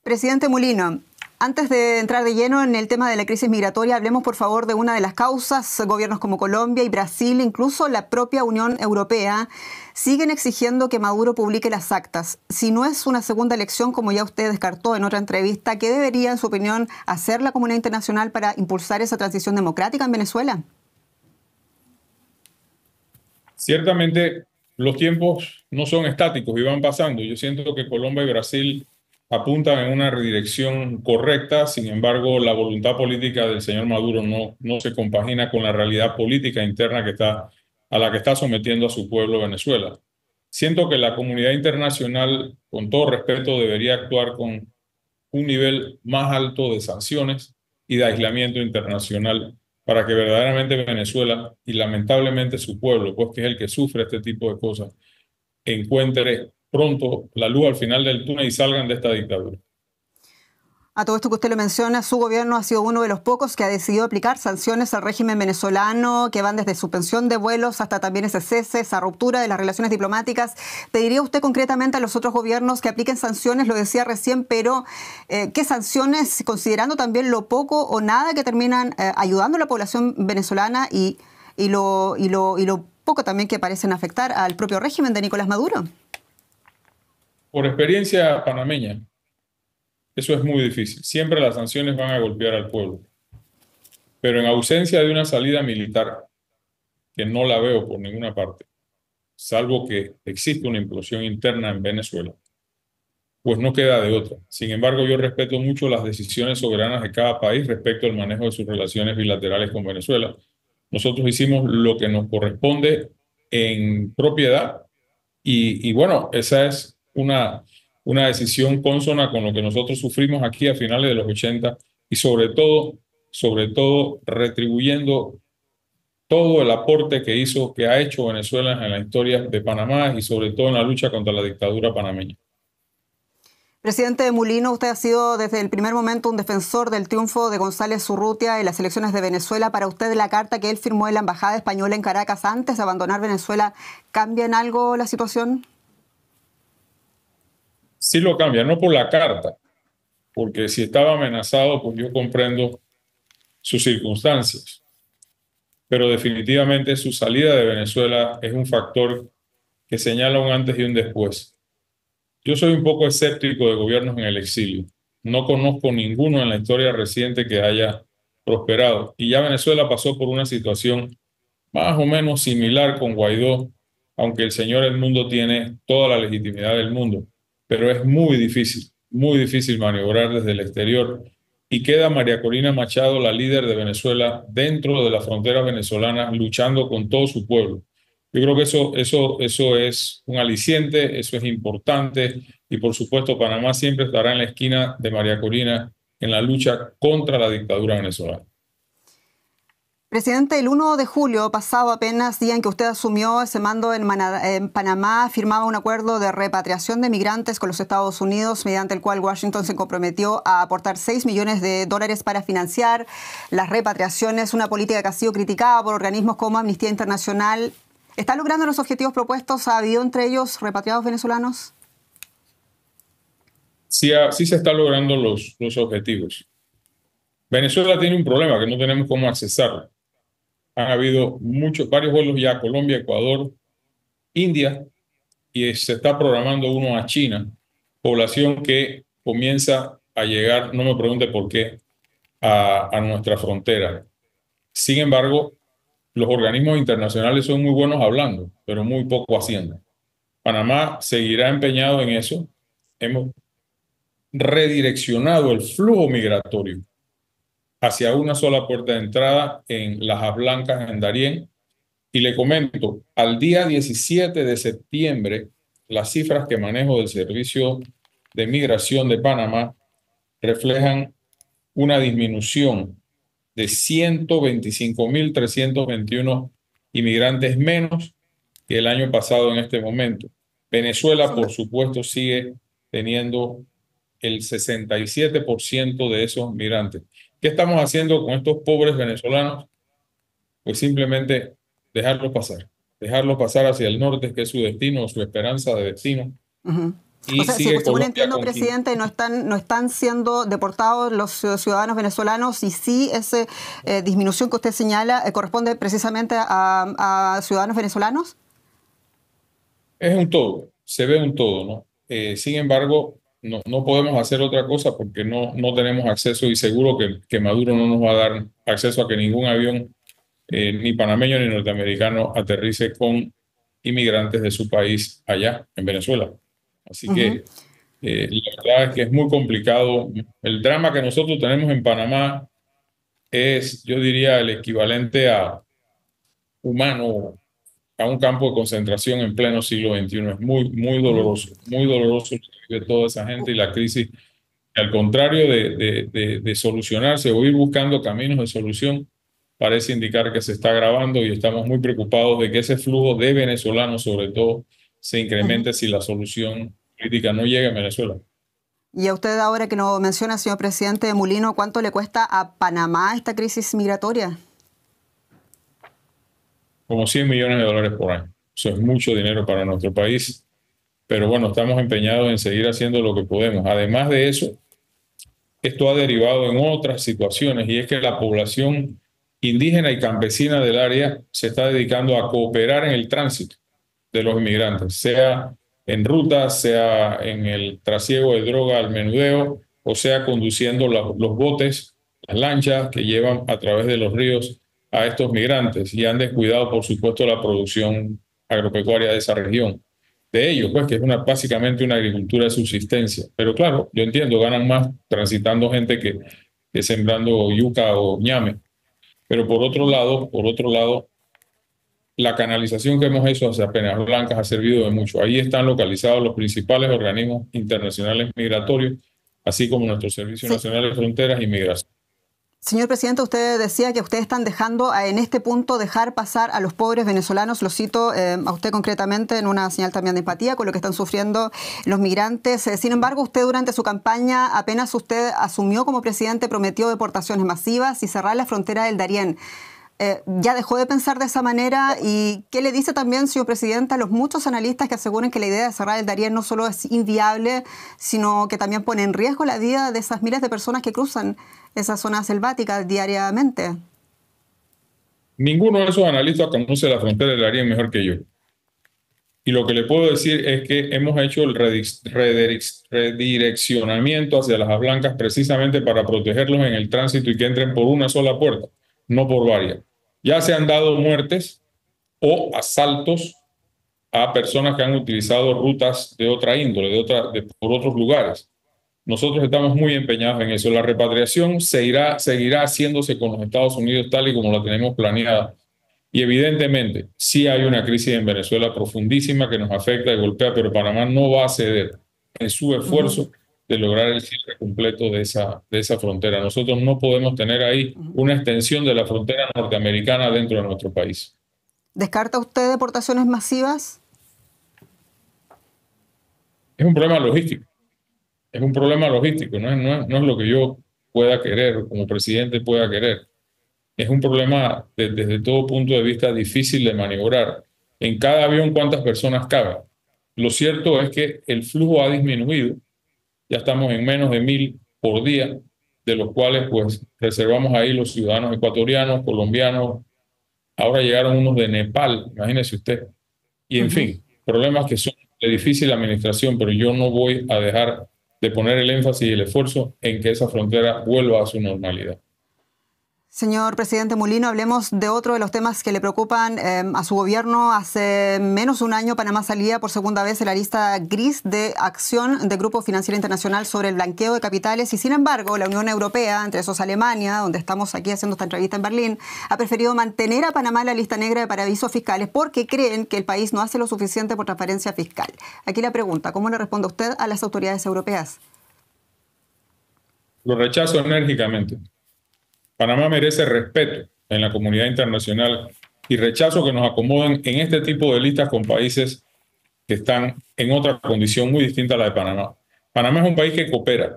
Presidente Mulino, antes de entrar de lleno en el tema de la crisis migratoria, hablemos por favor de una de las causas. Gobiernos como Colombia y Brasil, incluso la propia Unión Europea, siguen exigiendo que Maduro publique las actas. Si no es una segunda elección, como ya usted descartó en otra entrevista, ¿qué debería, en su opinión, hacer la comunidad internacional para impulsar esa transición democrática en Venezuela? Ciertamente los tiempos no son estáticos y van pasando. Yo siento que Colombia y Brasil apuntan en una dirección correcta. Sin embargo, la voluntad política del señor Maduro no se compagina con la realidad política interna a la que está sometiendo a su pueblo Venezuela. Siento que la comunidad internacional, con todo respeto, debería actuar con un nivel más alto de sanciones y de aislamiento internacional para que verdaderamente Venezuela y lamentablemente su pueblo, pues que es el que sufre este tipo de cosas, encuentre pronto la luz al final del túnel y salgan de esta dictadura. A todo esto que usted lo menciona, su gobierno ha sido uno de los pocos que ha decidido aplicar sanciones al régimen venezolano, que van desde suspensión de vuelos hasta también ese cese, esa ruptura de las relaciones diplomáticas. ¿Pediría usted concretamente a los otros gobiernos que apliquen sanciones? Lo decía recién, pero ¿qué sanciones, considerando también lo poco o nada que terminan ayudando a la población venezolana y lo poco también que parecen afectar al propio régimen de Nicolás Maduro? Por experiencia panameña, eso es muy difícil. Siempre las sanciones van a golpear al pueblo. Pero en ausencia de una salida militar, que no la veo por ninguna parte, salvo que existe una implosión interna en Venezuela, pues no queda de otra. Sin embargo, yo respeto mucho las decisiones soberanas de cada país respecto al manejo de sus relaciones bilaterales con Venezuela. Nosotros hicimos lo que nos corresponde en propiedad y bueno, esa es una decisión consona con lo que nosotros sufrimos aquí a finales de los 80 y sobre todo retribuyendo todo el aporte que ha hecho Venezuela en la historia de Panamá y sobre todo en la lucha contra la dictadura panameña. Presidente Mulino, usted ha sido desde el primer momento un defensor del triunfo de González Urrutia en las elecciones de Venezuela. Para usted, la carta que él firmó en la Embajada Española en Caracas antes de abandonar Venezuela, ¿cambia en algo la situación? Sí lo cambia, no por la carta, porque si estaba amenazado, pues yo comprendo sus circunstancias, pero definitivamente su salida de Venezuela es un factor que señala un antes y un después. Yo soy un poco escéptico de gobiernos en el exilio. No conozco ninguno en la historia reciente que haya prosperado. Y ya Venezuela pasó por una situación más o menos similar con Guaidó, aunque el señor Edmundo tiene toda la legitimidad del mundo. Pero es muy difícil maniobrar desde el exterior. Y queda María Corina Machado, la líder de Venezuela, dentro de la frontera venezolana, luchando con todo su pueblo. Yo creo que eso es un aliciente, eso es importante y por supuesto Panamá siempre estará en la esquina de María Corina en la lucha contra la dictadura venezolana. Presidente, el 1 de julio pasado, apenas día en que usted asumió ese mando en Panamá, firmaba un acuerdo de repatriación de migrantes con los Estados Unidos, mediante el cual Washington se comprometió a aportar $6 millones para financiar las repatriaciones, una política que ha sido criticada por organismos como Amnistía Internacional. ¿Está logrando los objetivos propuestos? ¿Ha habido entre ellos repatriados venezolanos? Sí se están logrando los objetivos. Venezuela tiene un problema que no tenemos cómo accesarlo. Han habido varios vuelos ya a Colombia, Ecuador, India, y se está programando uno a China, población que comienza a llegar, no me pregunte por qué, a nuestra frontera. Sin embargo, los organismos internacionales son muy buenos hablando, pero muy poco haciendo. Panamá seguirá empeñado en eso. Hemos redireccionado el flujo migratorio hacia una sola puerta de entrada en Lajas Blancas, en Darién. Y le comento, al día 17 de septiembre, las cifras que manejo del Servicio de Migración de Panamá reflejan una disminución de 125.321 inmigrantes menos que el año pasado en este momento. Venezuela, por supuesto, sigue teniendo el 67% de esos migrantes. ¿Qué estamos haciendo con estos pobres venezolanos? Pues simplemente dejarlos pasar hacia el norte, que es su destino, su esperanza de destino, O y sea, sigue según Colombia entiendo, con 15. presidente, no están siendo deportados los ciudadanos venezolanos y sí esa disminución que usted señala corresponde precisamente a ciudadanos venezolanos. Es un todo, se ve un todo, ¿no? Sin embargo, no podemos hacer otra cosa porque no tenemos acceso y seguro que Maduro no nos va a dar acceso a que ningún avión, ni panameño ni norteamericano, aterrice con inmigrantes de su país allá, en Venezuela. Así Ujú. que la verdad es que es muy complicado. El drama que nosotros tenemos en Panamá es, yo diría, el equivalente a humano a un campo de concentración en pleno siglo XXI. Es Ujú. muy doloroso lo que vive toda esa gente y la crisis, al contrario de solucionarse o ir buscando caminos de solución, parece indicar que se está agravando y estamos muy preocupados de que ese flujo de venezolanos, sobre todo, se Ujú. incremente si la solución política no llega a Venezuela. Y a usted ahora que nos menciona, señor presidente Mulino, ¿cuánto le cuesta a Panamá esta crisis migratoria? Como $100 millones por año. Eso es mucho dinero para nuestro país, pero bueno, estamos empeñados en seguir haciendo lo que podemos. Además de eso, esto ha derivado en otras situaciones y es que la población indígena y campesina del área se está dedicando a cooperar en el tránsito de los inmigrantes, sea en rutas, sea en el trasiego de droga al menudeo, o sea conduciendo los botes, las lanchas que llevan a través de los ríos a estos migrantes y han descuidado, por supuesto, la producción agropecuaria de esa región. De ellos, pues, que es básicamente una agricultura de subsistencia. Pero claro, yo entiendo, ganan más transitando gente que sembrando yuca o ñame. Pero por otro lado, la canalización que hemos hecho hacia Peñas Blancas ha servido de mucho. Ahí están localizados los principales organismos internacionales migratorios, así como nuestro Servicio Sí. Nacional de Fronteras y Migración. Señor presidente, usted decía que ustedes están dejando en este punto dejar pasar a los pobres venezolanos, lo cito a usted concretamente en una señal también de empatía con lo que están sufriendo los migrantes. Sin embargo, usted durante su campaña, apenas usted asumió como presidente, prometió deportaciones masivas y cerrar la frontera del Darién. ¿Ya dejó de pensar de esa manera? ¿Y qué le dice también, señor presidente, a los muchos analistas que aseguran que la idea de cerrar el Darién no solo es inviable, sino que también pone en riesgo la vida de esas miles de personas que cruzan esa zona selvática diariamente? Ninguno de esos analistas conoce la frontera del área mejor que yo. Y lo que le puedo decir es que hemos hecho el redireccionamiento hacia las blancas precisamente para protegerlos en el tránsito y que entren por una sola puerta, no por varias. Ya se han dado muertes o asaltos a personas que han utilizado rutas de otra índole, por otros lugares. Nosotros estamos muy empeñados en eso. La repatriación seguirá haciéndose con los Estados Unidos tal y como la tenemos planeada. Y evidentemente, sí hay una crisis en Venezuela profundísima que nos afecta y golpea, pero Panamá no va a ceder en su Ujú, esfuerzo de lograr el cierre completo de esa frontera. Nosotros no podemos tener ahí ujú. una extensión de la frontera norteamericana dentro de nuestro país. ¿Descarta usted deportaciones masivas? Es un problema logístico. Es un problema logístico, no es lo que yo pueda querer, como presidente pueda querer. Es un problema desde todo punto de vista difícil de maniobrar. En cada avión, ¿cuántas personas caben? Lo cierto es que el flujo ha disminuido. Ya estamos en menos de 1.000 por día, de los cuales pues reservamos ahí los ciudadanos ecuatorianos, colombianos. Ahora llegaron unos de Nepal, imagínese usted. Y en Ujú. fin, problemas que son de difícil administración, pero yo no voy a dejar de poner el énfasis y el esfuerzo en que esa frontera vuelva a su normalidad. Señor presidente Mulino, hablemos de otro de los temas que le preocupan a su gobierno. Hace menos de un año Panamá salía por segunda vez en la lista gris de acción del Grupo Financiero Internacional sobre el blanqueo de capitales y sin embargo la Unión Europea, entre esos Alemania, donde estamos aquí haciendo esta entrevista en Berlín, ha preferido mantener a Panamá en la lista negra de paraísos fiscales porque creen que el país no hace lo suficiente por transparencia fiscal. Aquí la pregunta, ¿cómo le responde usted a las autoridades europeas? Lo rechazo enérgicamente. Panamá merece respeto en la comunidad internacional y rechazo que nos acomoden en este tipo de listas con países que están en otra condición muy distinta a la de Panamá. Panamá es un país que coopera.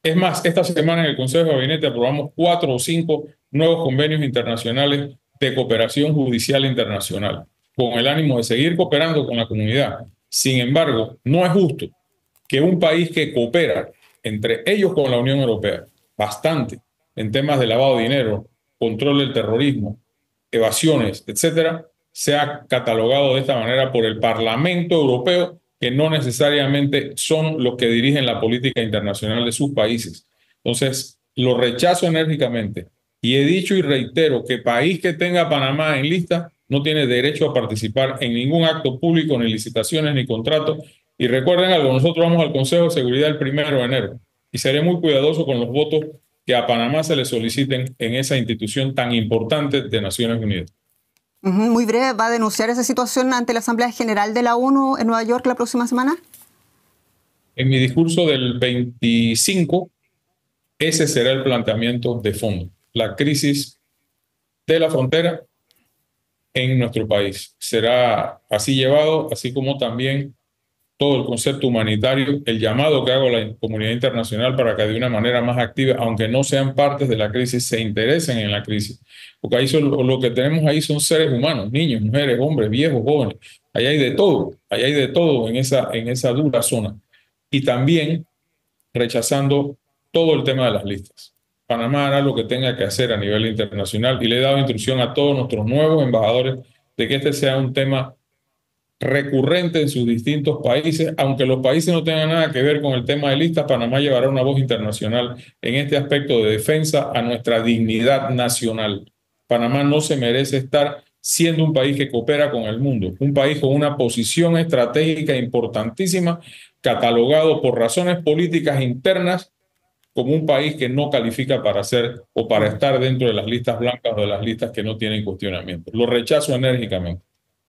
Es más, esta semana en el Consejo de Gabinete aprobamos 4 o 5 nuevos convenios internacionales de cooperación judicial internacional, con el ánimo de seguir cooperando con la comunidad. Sin embargo, no es justo que un país que coopera entre ellos con la Unión Europea bastante en temas de lavado de dinero, control del terrorismo, evasiones, etcétera, sea catalogado de esta manera por el Parlamento Europeo, que no necesariamente son los que dirigen la política internacional de sus países. Entonces, lo rechazo enérgicamente y he dicho y reitero que país que tenga a Panamá en lista no tiene derecho a participar en ningún acto público, ni licitaciones, ni contratos. Y recuerden algo, nosotros vamos al Consejo de Seguridad el 1 de enero y seré muy cuidadoso con los votos que a Panamá se le soliciten en esa institución tan importante de Naciones Unidas. Muy breve, ¿va a denunciar esa situación ante la Asamblea General de la ONU en Nueva York la próxima semana? En mi discurso del 25, ese será el planteamiento de fondo. La crisis de la frontera en nuestro país será así llevado, así como también todo el concepto humanitario, el llamado que hago a la comunidad internacional para que de una manera más activa, aunque no sean partes de la crisis, se interesen en la crisis. Porque ahí lo que tenemos ahí son seres humanos, niños, mujeres, hombres, viejos, jóvenes. Ahí hay de todo en esa dura zona. Y también rechazando todo el tema de las listas. Panamá hará lo que tenga que hacer a nivel internacional y le he dado instrucción a todos nuestros nuevos embajadores de que este sea un tema recurrente en sus distintos países, aunque los países no tengan nada que ver con el tema de listas. Panamá llevará una voz internacional en este aspecto de defensa a nuestra dignidad nacional. Panamá no se merece estar siendo un país que coopera con el mundo, un país con una posición estratégica importantísima, catalogado por razones políticas internas como un país que no califica para ser o para estar dentro de las listas blancas o de las listas que no tienen cuestionamiento. Lo rechazo enérgicamente.